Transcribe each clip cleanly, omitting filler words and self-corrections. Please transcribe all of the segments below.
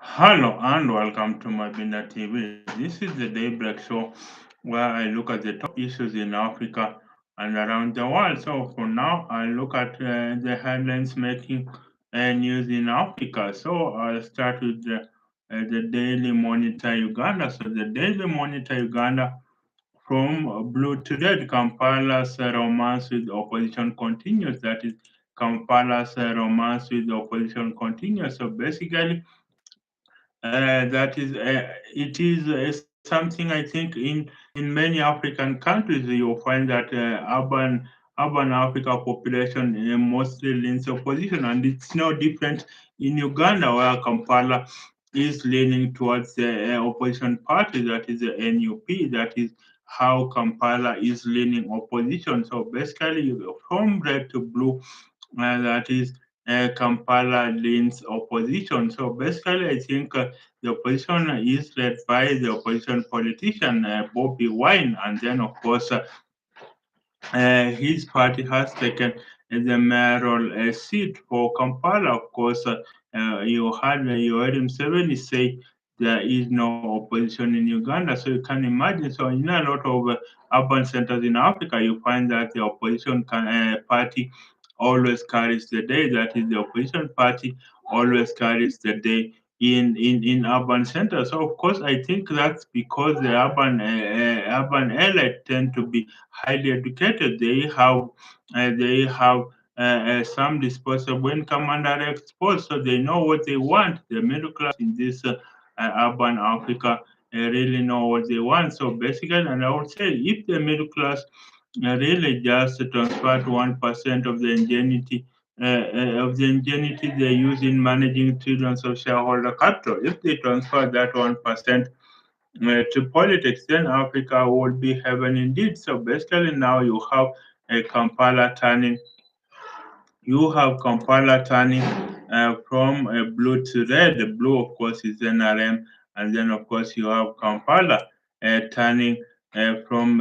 Hello and welcome to my Binda TV. This is the Daybreak Show where I look at the top issues in Africa and around the world. So for now, I look at the headlines making news in Africa. So I'll start with the Daily Monitor Uganda. So the Daily Monitor Uganda from blue to red, Kampala's romance with opposition continues. That is Kampala's romance with opposition continues. So basically, that is it is something I think in many African countries you'll find that urban Africa population mostly leans opposition, and it's no different in Uganda where Kampala is leaning towards the opposition party, that is the NUP. That is how Kampala is leaning opposition. So basically, from red to blue, that is Kampala leans opposition. So basically, I think the opposition is led by the opposition politician Bobby Wine, and then of course his party has taken the mayoral seat for Kampala. Of course, you had Yoweri Museveni say there is no opposition in Uganda, so you can imagine. So in a lot of urban centers in Africa, you find that the opposition party always carries the day. That is, the opposition party always carries the day in urban centers. So of course, I think that's because the urban elite tend to be highly educated. They have some disposable income and are exposed, so they know what they want. The middle class in this urban Africa really know what they want. So basically, and I would say, if the middle class really just transfer to 1% of the ingenuity they use in managing trillions of shareholder capital. If they transfer that 1% to politics, then Africa would be heaven indeed. So basically, now you have Kampala turning from blue to red. The blue, of course, is NRM, and then of course you have Kampala turning from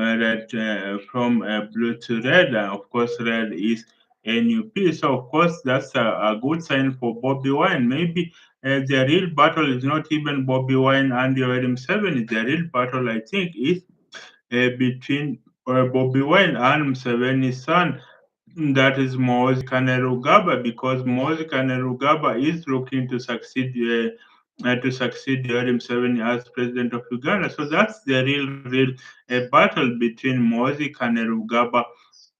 blue to red. And of course, red is NUP. So of course, that's a good sign for Bobby Wine. Maybe the real battle is not even Bobby Wine and Yoweri Museveni. The real battle, I think, is between Bobby Wine and Museveni's son, that is Mozi Kainerugaba, because Mozi Kainerugaba is looking to succeed Yoweri Museveni as president of Uganda. So that's the real battle between Mozi Kainerugaba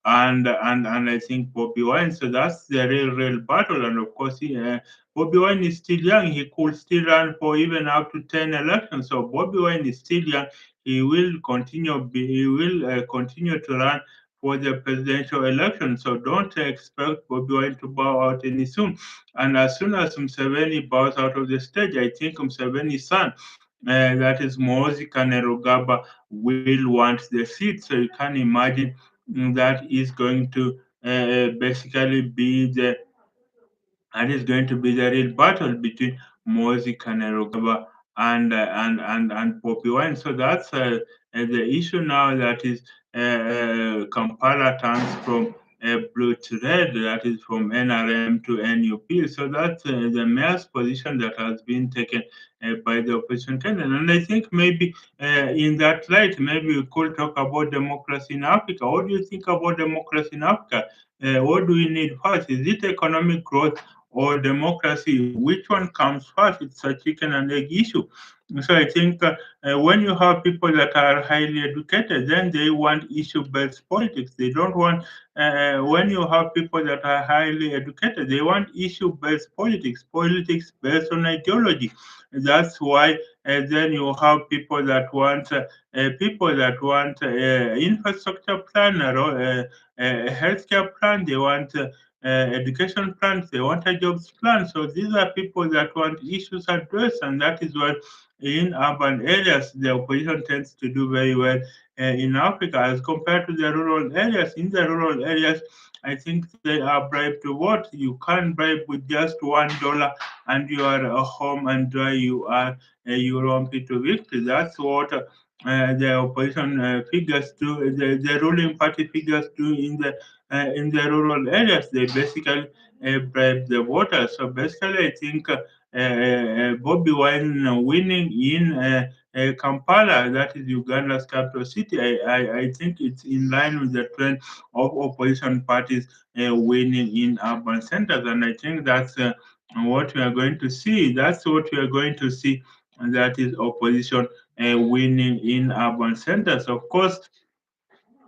and I think Bobby Wine. So that's the real battle. And of course, Bobby Wine is still young. He could still run for even up to 10 elections. So Bobby Wine is still young. He will continue to run for the presidential election. So don't expect Bobby Wine to bow out any soon. And as soon as Museveni bows out of the stage, I think Museveni's son, that is Mozi Kainerugaba, will want the seat. So you can imagine that is going to basically be the real battle between Mozi Kainerugaba and Poppy Wine. So that's the issue now. That is Kampala turns from blue to red. That is from NRM to NUP. So that's the mayor's position that has been taken by the opposition candidate. And I think maybe in that light, maybe we could talk about democracy in Africa. What do you think about democracy in Africa? What do we need first? Is it economic growth or democracy? Which one comes first? It's a chicken and egg issue. So I think when you have people that are highly educated, then they want issue-based politics. They don't want. When you have people that are highly educated, they want issue-based politics, politics based on ideology. That's why then you have people that want infrastructure plan or healthcare plan. They want education plans, they want a jobs plan. So these are people that want issues addressed, and that is why in urban areas the opposition tends to do very well in Africa as compared to the rural areas. In the rural areas, I think they are bribed to vote. You can't bribe with just $1 and you are home and dry. You romp into victory. That's what the opposition figures do. The ruling party figures do in the rural areas. They basically bribe the voters. So basically, I think Bobby Wine winning in Kampala, that is Uganda's capital city. I think it's in line with the trend of opposition parties winning in urban centers, and I think that's what we are going to see. That's what we are going to see, and that is opposition winning in urban centers. Of course,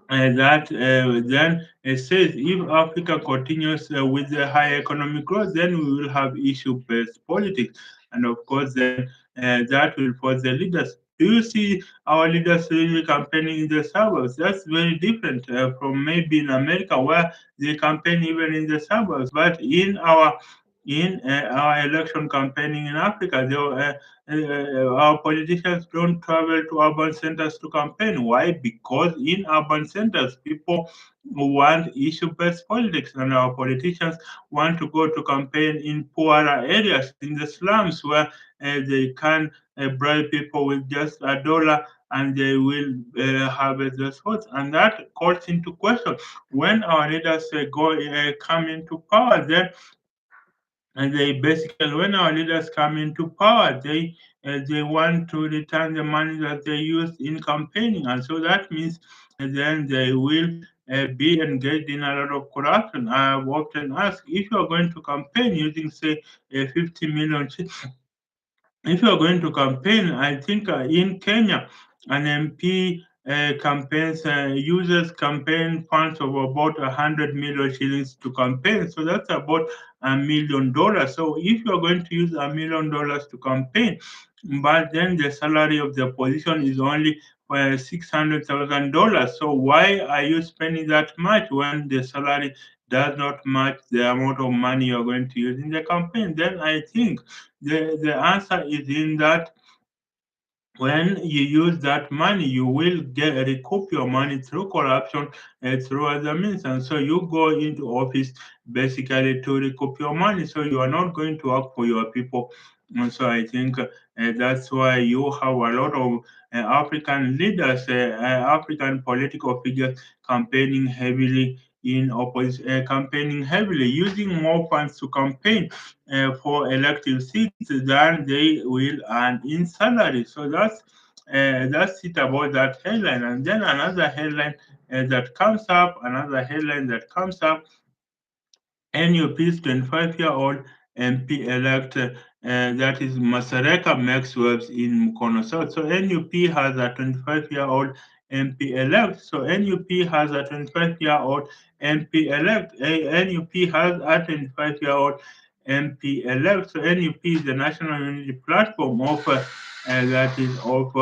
that then it says if Africa continues with the high economic growth, then we will have issue-based politics, and of course, then that will force the leaders. Do you see our leaders really campaigning in the suburbs? That's very different from maybe in America where they campaign even in the suburbs. But in our election campaigning in Africa, our politicians don't travel to urban centers to campaign. Why? Because in urban centers, people want issue-based politics, and our politicians want to go to campaign in poorer areas, in the slums, where they can bribe people with just $1 and they will have the votes. And that calls into question when our leaders come into power. Then and they basically, when our leaders come into power, they want to return the money that they used in campaigning, and so that means then they will be engaged in a lot of corruption. I've often asked, if you are going to campaign using say 50 million, if you are going to campaign, I think in Kenya, an MP campaigns uses campaign funds of about 100 million shillings to campaign. So that's about $1 million. So if you are going to use $1 million to campaign, but then the salary of the opposition is only $600,000. So why are you spending that much when the salary does not match the amount of money you're going to use in the campaign? Then I think the answer is in that when you use that money, you will get recoup your money through corruption and through other means. And so you go into office basically to recoup your money. So you are not going to work for your people. And so I think that's why you have a lot of African leaders, African political figures campaigning heavily in opposition, campaigning heavily, using more funds to campaign for elective seats than they will earn in salary. So that's it about that headline. And then another headline that comes up NUP's 25-year-old MP elect, that is Masareka makes waves in Mukono South. So NUP has a 25-year-old MP elect. So NUP has a 25-year-old MP elect. NUP has a 25-year-old MP elect. So NUP is the National Unity Platform of that is of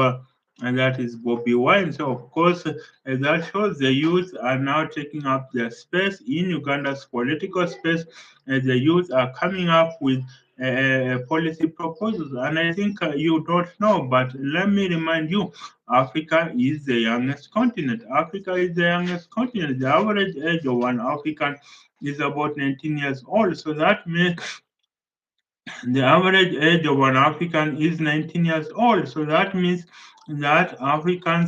and that is Bobby Wine. So of course that shows the youth are now taking up their space in Uganda's political space. The youth are coming up with policy proposals. And I think you don't know, but let me remind you, Africa is the youngest continent. Africa is the youngest continent. The average age of one African is about 19 years old. So that means the average age of an African is 19 years old. So that means that African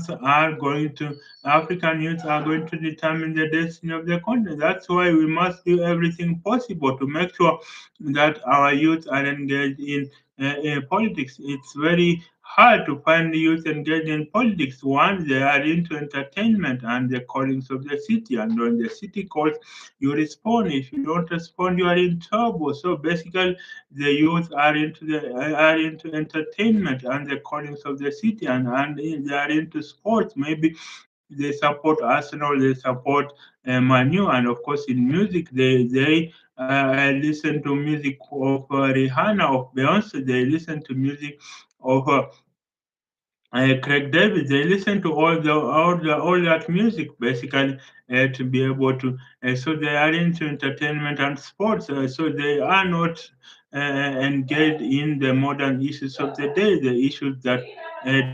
youths are going to determine the destiny of the country. That's why we must do everything possible to make sure that our youth are engaged in politics. It's very hard to find the youth engaged in politics. One, they are into entertainment and the callings of the city. And when the city calls, you respond. If you don't respond, you are in trouble. So basically, the youth are into entertainment and the callings of the city, and they are into sports. Maybe they support Arsenal, they support Manu, and of course in music they listen to music of Rihanna, of Beyonce. They listen to music of Craig David. They listen to all that music basically to be able to. So they are into entertainment and sports. So they are not engaged in the modern issues of the day, the issues that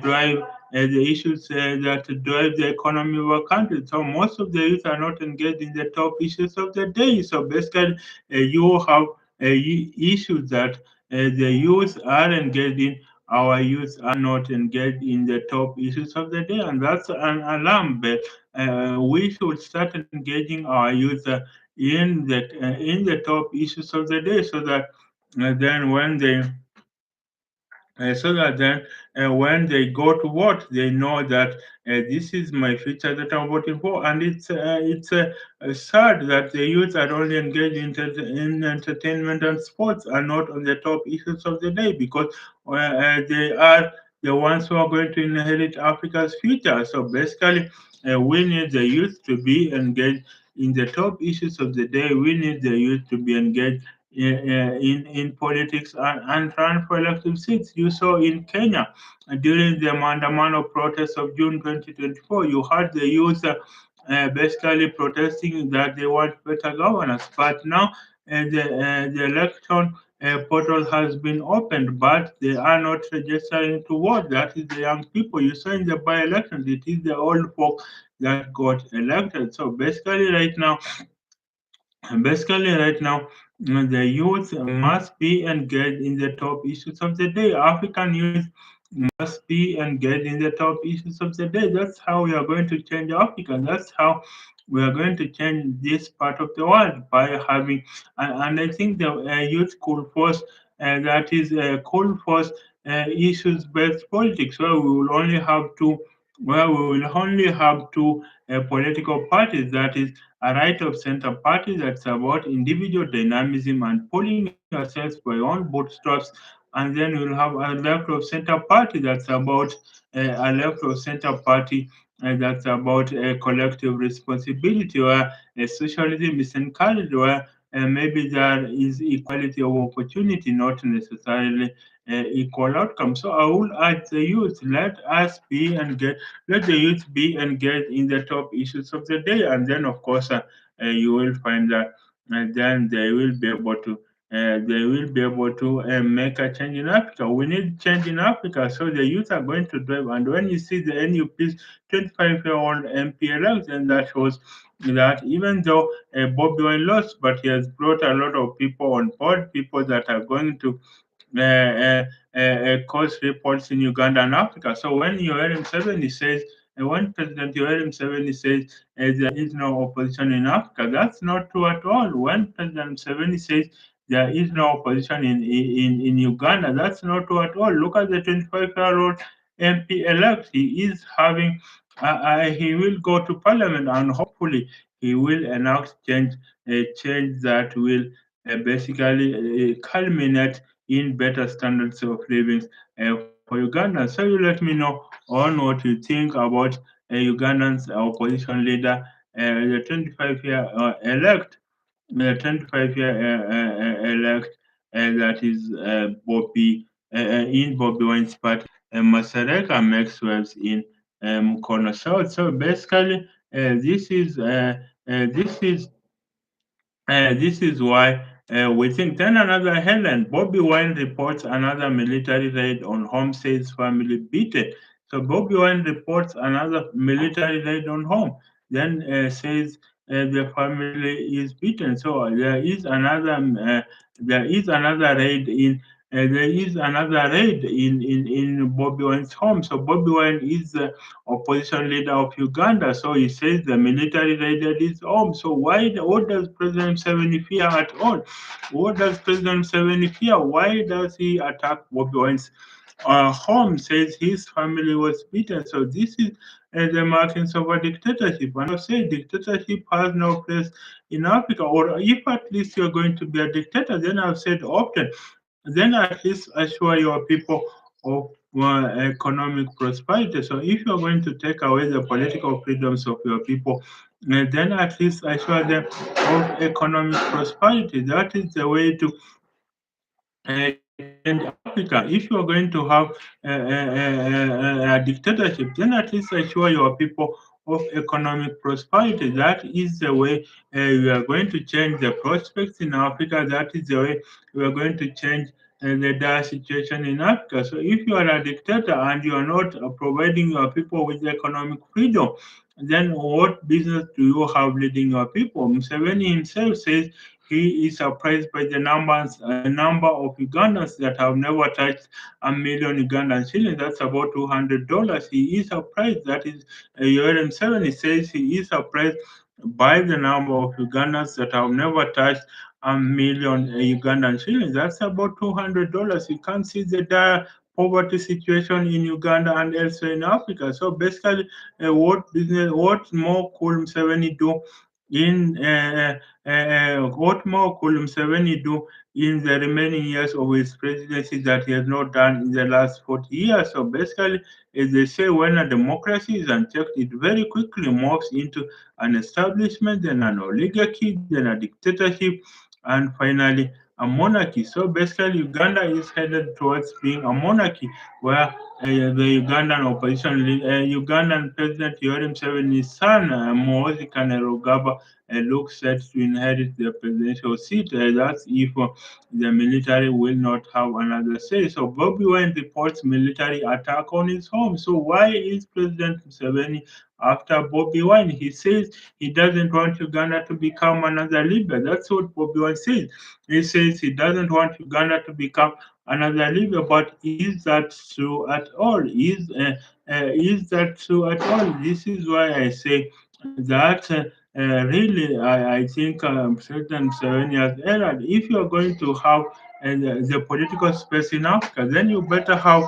drive. The issues that drive the economy of our country. So most of the youth are not engaged in the top issues of the day. So basically, you have issues that the youth are engaged in. Our youth are not engaged in the top issues of the day, and that's an alarm bell. We should start engaging our youth in the top issues of the day, so that then when they so that then when they go to vote, they know that this is my future that I'm voting for. And it's sad that the youth are only engaged in entertainment and sports and not on the top issues of the day, because they are the ones who are going to inherit Africa's future. So basically, we need the youth to be engaged in the top issues of the day. We need the youth to be engaged in politics and run for elective seats. You saw in Kenya during the Maandamano protests of June 2024, you had the youth basically protesting that they want better governance. But now the election portal has been opened, but they are not registering to vote. That is the young people. You saw in the by elections, it is the old folk that got elected. So basically, right now, the youth must be engaged in the top issues of the day. African youth must be engaged in the top issues of the day. That's how we are going to change Africa. That's how we are going to change this part of the world by having, and I think the youth could force, that is, could force issues-based politics, where we will only have two political parties. That is a right of center party that's about individual dynamism and pulling yourselves by your own bootstraps, and then you'll have a left of center party that's about collective responsibility, where socialism is encouraged, where maybe there is equality of opportunity, not necessarily equal outcome. So I would urge the youth, let the youth be engaged in the top issues of the day, and then of course you will find that then they will be able to make a change in Africa. We need change in Africa, so the youth are going to drive. And when you see the NUP's 25-year-old MP elect, then that shows that even though Bobby Wine lost, but he has brought a lot of people on board, people that are going to uh, uh, cause reports in Uganda and Africa. So when President Yoweri Museveni says there is no opposition in Africa, that's not true at all. When President Museveni says there is no opposition in Uganda, that's not true at all. Look at the 25-year-old MP elect. He will go to parliament, and hopefully he will enact change that will basically culminate in better standards of living for Uganda. So you let me know on what you think about Ugandan's opposition leader, the 25-year elect, that is in Bobby Wine's party, Masareka makes waves in Corner South. So basically, this is this is why we think. Then another headline: Bobby Wine reports another military raid on home, says family beaten. So Bobby Wine reports another military raid on home, then says the family is beaten. So there is another raid in Bobby Wine's home. So Bobby Wine is the opposition leader of Uganda. So he says the military raided his home. So what does President Museveni fear at all? What does President Museveni fear? Why does he attack Bobby Wine's home? Says his family was beaten. So this is the markings of a dictatorship. And I've said dictatorship has no place in Africa. Or if at least you're going to be a dictator, then I've said often, then at least assure your people of economic prosperity. So if you're going to take away the political freedoms of your people, then at least assure them of economic prosperity. That is the way to change Africa. If you are going to have a dictatorship, then at least assure your people of economic prosperity. That is the way we are going to change the prospects in Africa. That is the way we are going to change the dire situation in Africa. So if you are a dictator and you are not providing your people with economic freedom, then what business do you have leading your people? Museveni himself says he is surprised by the number of Ugandans that have never touched a million Ugandan shillings. That's about $200. He is surprised. That is, Yoweri Museveni says he is surprised by the number of Ugandans that have never touched a million Ugandan shillings. That's about $200. You can't see the dire poverty situation in Uganda and elsewhere in Africa. So basically, what more could Museveni do what more could Museveni do in the remaining years of his presidency that he has not done in the last 40 years? So basically, as they say, when a democracy is unchecked, it very quickly morphs into an establishment, then an oligarchy, then a dictatorship, and finally a monarchy. So basically, Uganda is headed towards being a monarchy where the Ugandan President Yoweri Museveni's son, Muhoozi Kainerugaba, looks set to inherit the presidential seat. That's if the military will not have another say. So Bobby Wine reports military attack on his home. So why is President Museveni after Bobby Wine? He says he doesn't want Uganda to become another Libya. That's what Bobby Wine says. He says he doesn't want Uganda to become another Libya. But is that true at all? Is that true at all? This is why I say that really I think President Museveni has erred. If you are going to have the political space in Africa, then you better have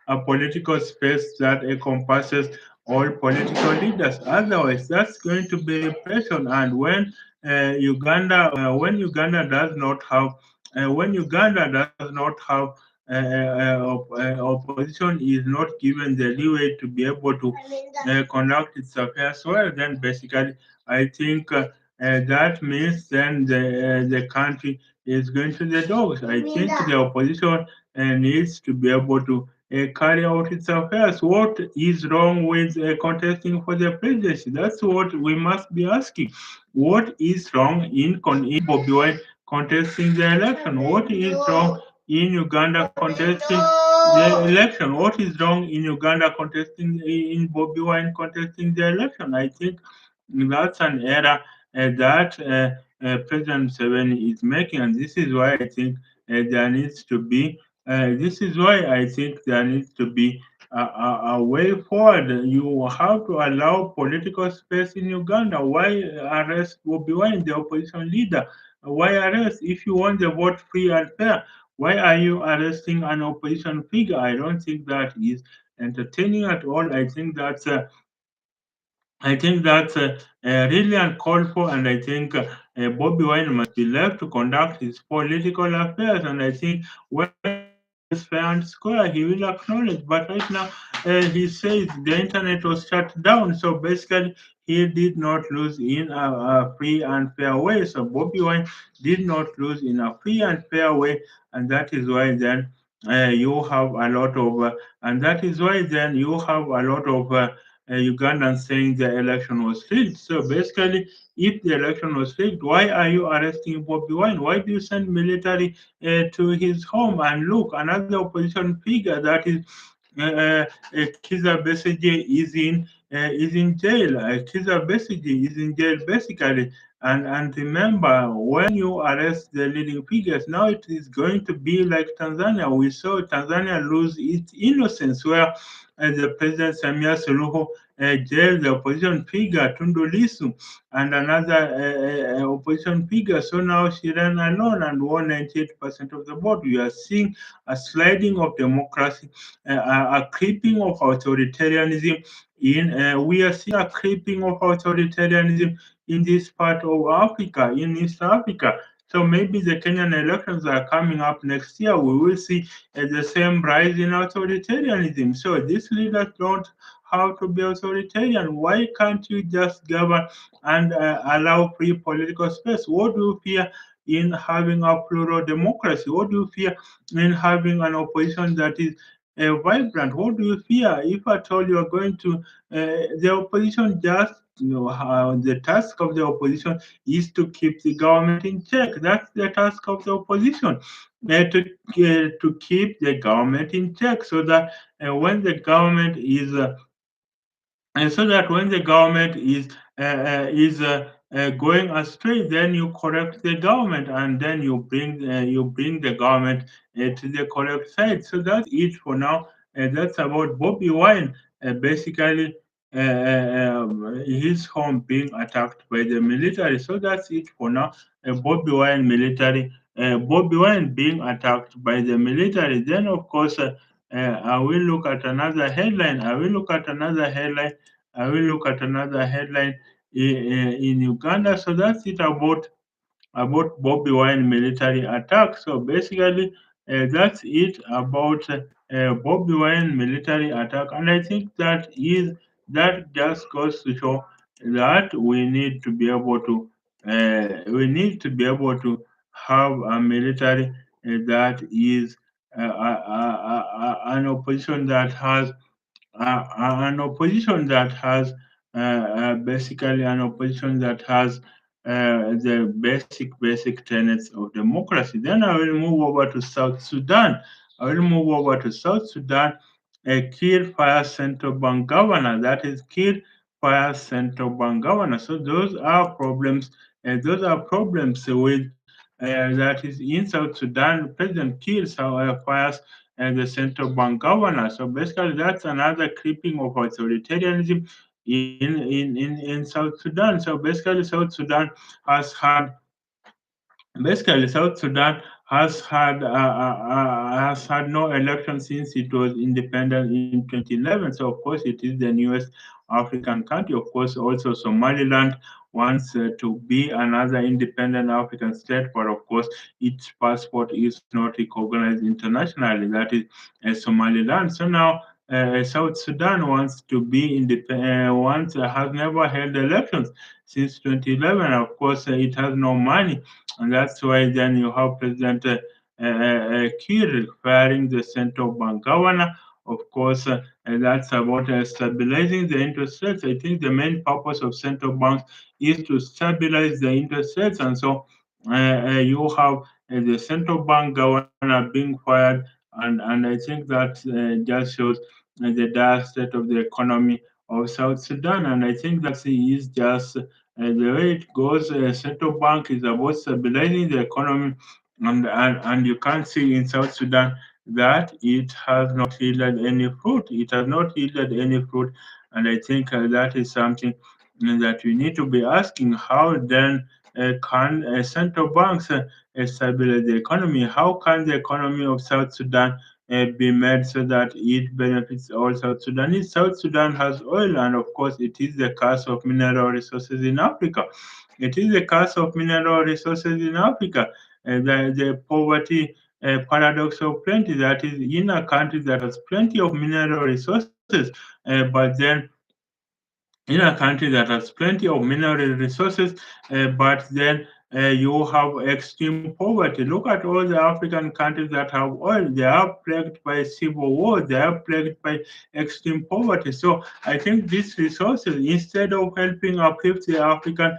a political space that encompasses all political leaders. Otherwise, that's going to be repression. And when Uganda does not have, when Uganda does not have opposition is not given the leeway to be able to conduct its affairs well, then basically I think that means then the country is going to the dogs. I think the opposition needs to be able to carry out its affairs. What is wrong with contesting for the presidency? That's what we must be asking. What is wrong in Bobby Wine contesting the election? What is wrong in Uganda contesting the election? What is wrong in Uganda contesting in Bobby Wine contesting the election? I think that's an error that President Museveni is making, and this is why I think there needs to be. This is why I think there needs to be a way forward. You have to allow political space in Uganda. Why arrest Bobi Wine, the opposition leader? Why arrest if you want the vote free and fair? Why are you arresting an opposition figure? I don't think that is entertaining at all. I think that's really uncalled for, and I think Bobby Wine must be left to conduct his political affairs. And I think when the vote is fair and square, he will acknowledge. But right now, he says the internet was shut down, so basically he did not lose in a free and fair way. So Bobby Wine did not lose in a free and fair way, and that is why then. You have a lot of, and that is why then you have a lot of Ugandans saying the election was rigged. So basically, if the election was rigged, why are you arresting Bobby Wine? Why do you send military to his home? And look, another opposition figure that is Kiza Besigye is in jail. Kiza Besigye is in jail basically. And remember, when you arrest the leading figures, now it is going to be like Tanzania. We saw Tanzania lose its innocence, where the President Samia Suluhu jailed the opposition figure Tundu Lisu and another opposition figure. So now she ran alone and won 98% of the vote. We are seeing a sliding of democracy, a creeping of authoritarianism. We are seeing a creeping of authoritarianism in this part of Africa, in East Africa. So maybe the Kenyan elections are coming up next year. We will see the same rise in authoritarianism. So these leaders don't have to be authoritarian. Why can't you just govern and allow free political space? What do you fear in having a plural democracy? What do you fear in having an opposition that is vibrant? What do you fear if at all you are going to the opposition just how the task of the opposition is to keep the government in check. That's the task of the opposition, to keep the government in check, so that when the government is and so that when the government is going astray, then you correct the government, and then you bring the government to the correct side. So that's it for now. That's about Bobby Wine. Basically, his home being attacked by the military. So that's it for now. Bobby Wine military Bobby Wine being attacked by the military. Then, of course, I will look at another headline. I will look at another headline. I will look at another headline in Uganda. So that's it about Bobby Wine military attack. So basically, that's it about Bobby Wine military attack, and I think that just goes to show that we need to be able to have a military that is an opposition that has an opposition that has basically an opposition that has the basic tenets of democracy. Then I will move over to South Sudan. I will move over to South Sudan. A Kir fire central bank governor. That is Kir fire central bank governor. So those are problems. Those are problems with that is in South Sudan. President Kir fires the central bank governor. So basically, that's another creeping of authoritarianism in South Sudan. So basically, South Sudan has had no election since it was independent in 2011. So of course, it is the newest African country. Of course, also Somaliland wants to be another independent African state, but of course, its passport is not recognized internationally. That is Somaliland. So now. South Sudan wants to be independent. Wants has never held elections since 2011. Of course, it has no money, and that's why then you have President Kiir firing the central bank governor. Of course, that's about stabilizing the interest rates. I think the main purpose of central banks is to stabilize the interest rates, and so you have the central bank governor being fired, and I think that just shows the dire state of the economy of South Sudan, and I think that is just the way it goes. Central bank is about stabilizing the economy, and you can see in South Sudan that it has not yielded any fruit. It has not yielded any fruit, and I think that is something that we need to be asking. How then can central banks stabilize the economy? How can the economy of South Sudan be made so that it benefits all South Sudanese? South Sudan has oil, and of course, it is the curse of mineral resources in Africa. It is the curse of mineral resources in Africa. The poverty paradox of plenty. That is, in a country that has plenty of mineral resources, but then in a country that has plenty of mineral resources, but then you have extreme poverty. Look at all the African countries that have oil. They are plagued by civil war. They are plagued by extreme poverty. So I think these resources, instead of helping uplift the African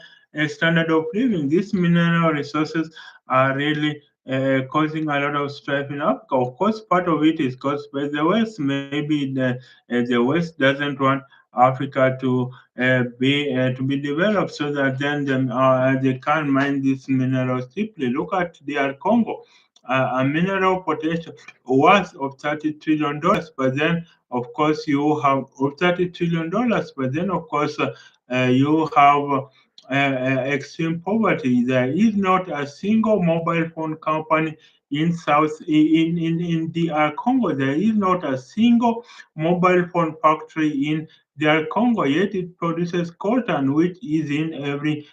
standard of living, these mineral resources are really causing a lot of strife in Africa. Of course, part of it is caused by the West. Maybe the West doesn't want Africa to be developed so that then they can mine these minerals deeply. Look at DR Congo, a mineral potential worth of $30 trillion, but then of course you have of $30 trillion, but then of course you have extreme poverty. There is not a single mobile phone company in in DR Congo. There is not a single mobile phone factory in their Congo, yet it produces coltan, which is in every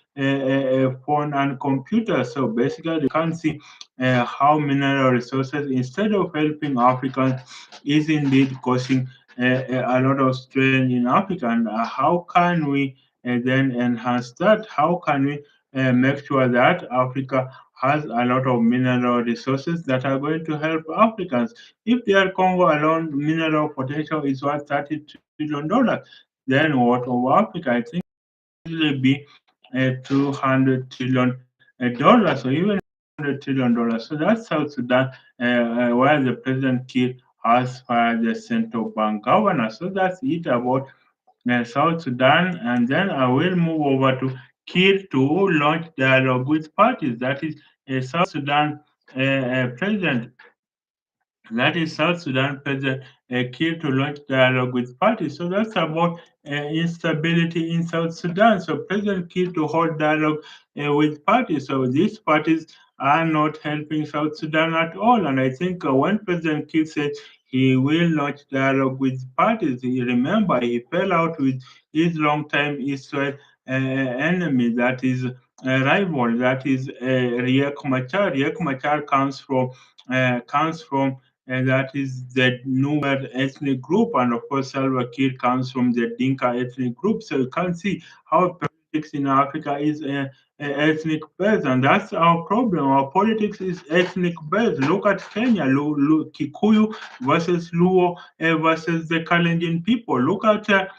phone and computer. So basically, you can see how mineral resources, instead of helping Africans, is indeed causing a lot of strain in Africa. And how can we then enhance that? How can we make sure that Africa has a lot of mineral resources that are going to help Africans? If their Congo alone mineral potential is worth $30 trillion, then what of Africa? I think easily be $200 trillion, or even $100 trillion. So that's South Sudan, where the President Kiir has fired the central bank governor. So that's it about South Sudan, and then I will move over to Kir to launch dialogue with parties. That is a South Sudan president. That is South Sudan President Kiir to launch dialogue with parties. So that's about instability in South Sudan. So President Kiir to hold dialogue with parties. So these parties are not helping South Sudan at all. And I think when President Kiir said he will launch dialogue with parties, he remember he fell out with his long-time Israel enemy, that is a rival, that is Riek Machar. Riek Machar comes from that is the Nuer ethnic group, and of course Salva Kiir comes from the Dinka ethnic group. So you can see how politics in Africa is ethnic based, and that's our problem. Our politics is ethnic based. Look at Kenya, Kikuyu versus Luo versus the Kalenjin people. Look at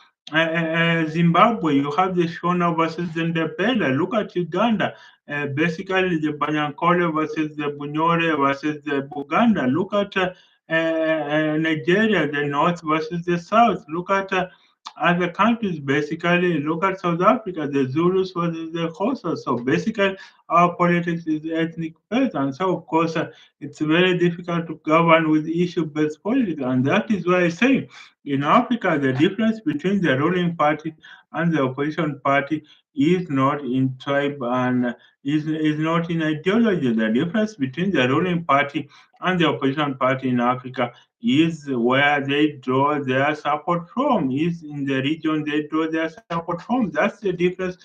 Zimbabwe, you have the Shona versus the Ndebele. Look at Uganda, basically the Banyankole versus the Bunyore versus the Buganda. Look at Nigeria, the North versus the South. Look at other countries, basically. Look at South Africa, the Zulus versus the Xhosa. So basically, our politics is ethnic based, and so of course it's very difficult to govern with issue based politics, and that is why I say in Africa, the difference between the ruling party and the opposition party is not in tribe and is not in ideology. The difference between the ruling party and the opposition party in Africa is where they draw their support from, is in the region they draw their support from. That's the difference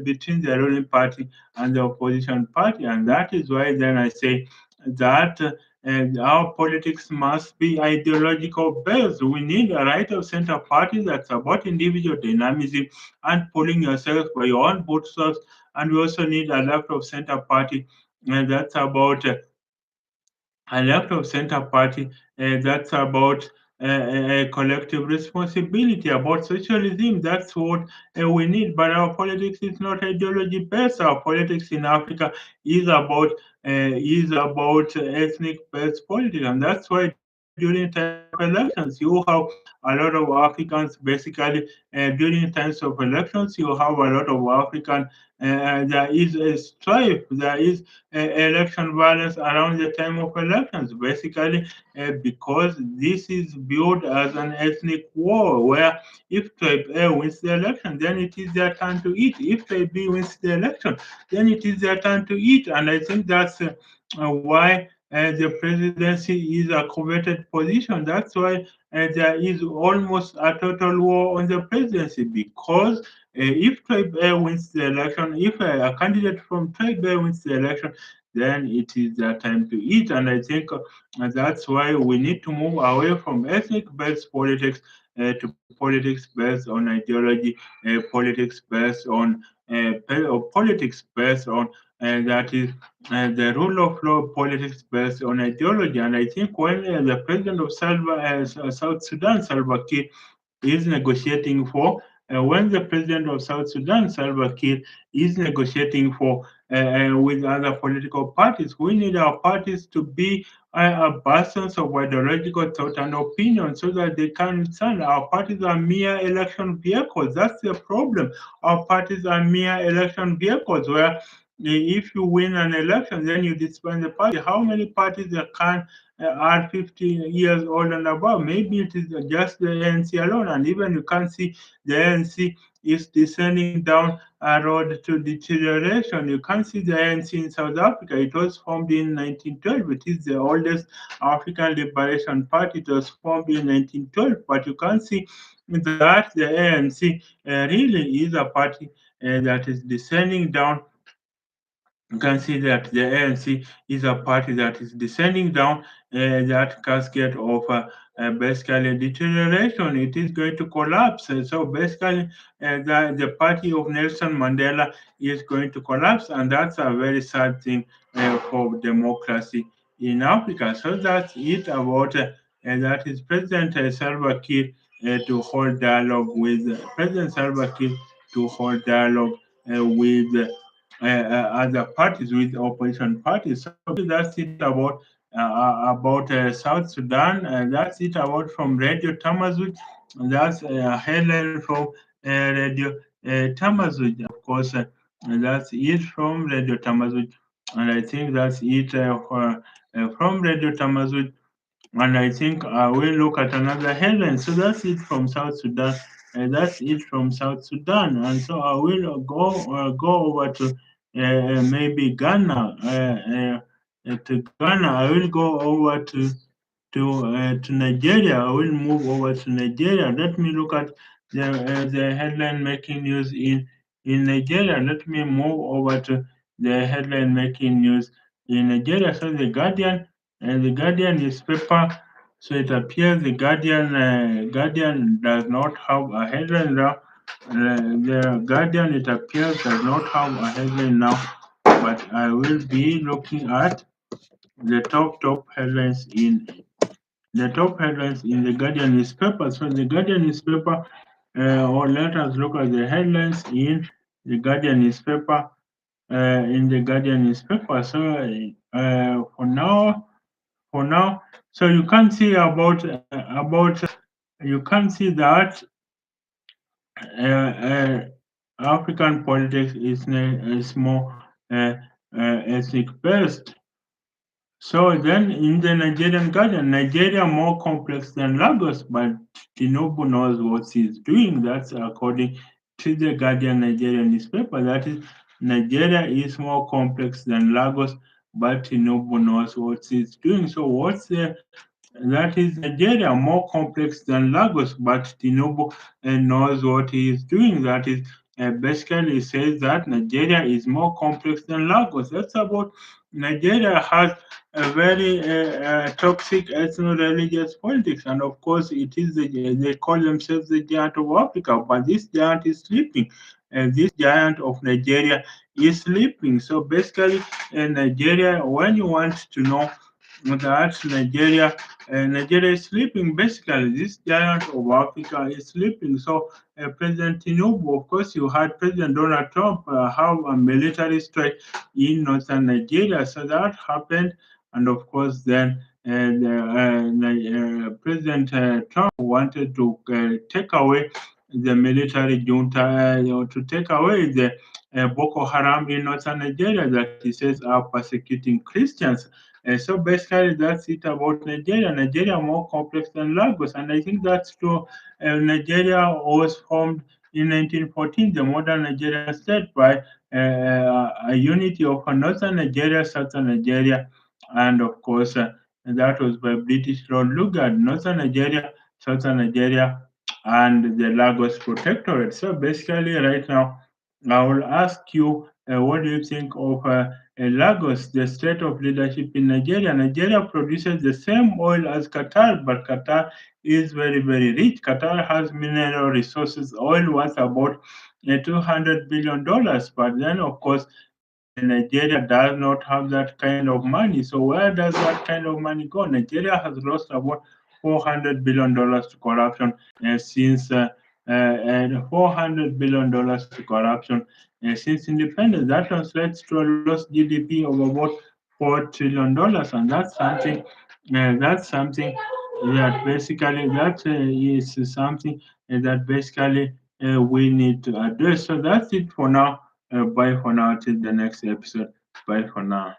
between the ruling party and the opposition party. And that is why then I say that and our politics must be ideological based. We need a right of center party that's about individual dynamism and pulling yourself by your own bootstraps. And we also need a left of center party that's about a left of center party that's about collective responsibility, about socialism. That's what we need. But our politics is not ideology based. Our politics in Africa is about ethnic based politics, and that's why during times of elections you have a lot of Africans basically during times of elections you have a lot of African there is a strife, there is election violence around the time of elections, basically because this is viewed as an ethnic war where if tribe A wins the election, then it is their turn to eat. If tribe B wins the election, then it is their turn to eat. And I think that's why the presidency is a coveted position. That's why there is almost a total war on the presidency because if Tribe A wins the election, if a candidate from Tribe A wins the election, then it is their time to eat. And I think that's why we need to move away from ethnic based politics to politics based on ideology, politics based on politics based on that is the rule of law, politics based on ideology. And I think when the president of South Sudan, Salva Kiir, is negotiating for, when the president of South Sudan, Salva Kiir, is negotiating for with other political parties, we need our parties to be bastions of ideological thought and opinion so that they can stand. Our parties are mere election vehicles. That's the problem. Our parties are mere election vehicles where if you win an election, then you disband the party. How many parties can are 50 years old and above? Maybe it is just the ANC alone, and even you can see the ANC is descending down a road to deterioration. You can see the ANC in South Africa. It was formed in 1912. It is the oldest African Liberation Party. It was formed in 1912, but you can see that the ANC really is a party that is descending down. You can see that the ANC is a party that is descending down that cascade of basically deterioration. It is going to collapse. So basically, the party of Nelson Mandela is going to collapse, and that's a very sad thing for democracy in Africa. So that's it about that is President Salva Kiir to hold dialogue with President Salva Kiir to hold dialogue with other parties, with opposition parties. So that's it about South Sudan. That's it about from Radio Tamazul. That's a headline from Radio Tamazul. Of course, that's it from Radio Tamazul. And I think that's it from Radio Tamazul. And I think we'll look at another headline. So that's it from South Sudan. And that's it from South Sudan. And so I will go over to maybe Ghana. To Ghana, I will go over to Nigeria. I will move over to Nigeria. Let me look at the headline making news in Nigeria. Let me move over to the headline making news in Nigeria. So the Guardian newspaper. So it appears the Guardian does not have a headline now. The Guardian, it appears, does not have a headline now, but I will be looking at the top headlines in the Guardian newspaper. So the Guardian newspaper, or let us look at the headlines in the Guardian newspaper. So for now, so you can see you can see that uh, African politics is more uh, ethnic based. So then in the Nigerian Guardian, Nigeria more complex than Lagos, but Tinubu knows what he's doing. That's according to the Guardian Nigerian newspaper. That is, Nigeria is more complex than Lagos, but Tinubu knows what he's doing. So that is Nigeria more complex than Lagos, but Tinubu knows what he is doing. That is basically says that Nigeria is more complex than Lagos. That's about Nigeria has a very toxic ethno-religious politics, and of course, they call themselves the giant of Africa, but this giant is sleeping. And this giant of Nigeria is sleeping. So basically, Nigeria, when you want to know that Nigeria is sleeping. Basically, this giant of Africa is sleeping. So, President Tinubu, of course, you had President Donald Trump have a military strike in northern Nigeria. So that happened, and of course, then President Trump wanted to take away the military junta, to take away the Boko Haram in northern Nigeria that he says are persecuting Christians. So basically, that's it about Nigeria. Nigeria more complex than Lagos, and I think that's true. Nigeria was formed in 1914, the modern Nigerian state, by a unity of northern Nigeria, southern Nigeria, and of course, that was by British Lord Lugard, northern Nigeria, southern Nigeria, and the Lagos Protectorate. So basically, right now, I will ask you, what do you think of Lagos, the state of leadership in Nigeria? Nigeria produces the same oil as Qatar, but Qatar is very, very rich. Qatar has mineral resources, oil worth about $200 billion. But then, of course, Nigeria does not have that kind of money. So where does that kind of money go? Nigeria has lost about $400 billion to corruption since and $400 billion to corruption since independence. That translates to a lost GDP of about $4 trillion, and that's something that basically that is something that basically we need to address. So that's it for now. Bye for now till the next episode. Bye for now.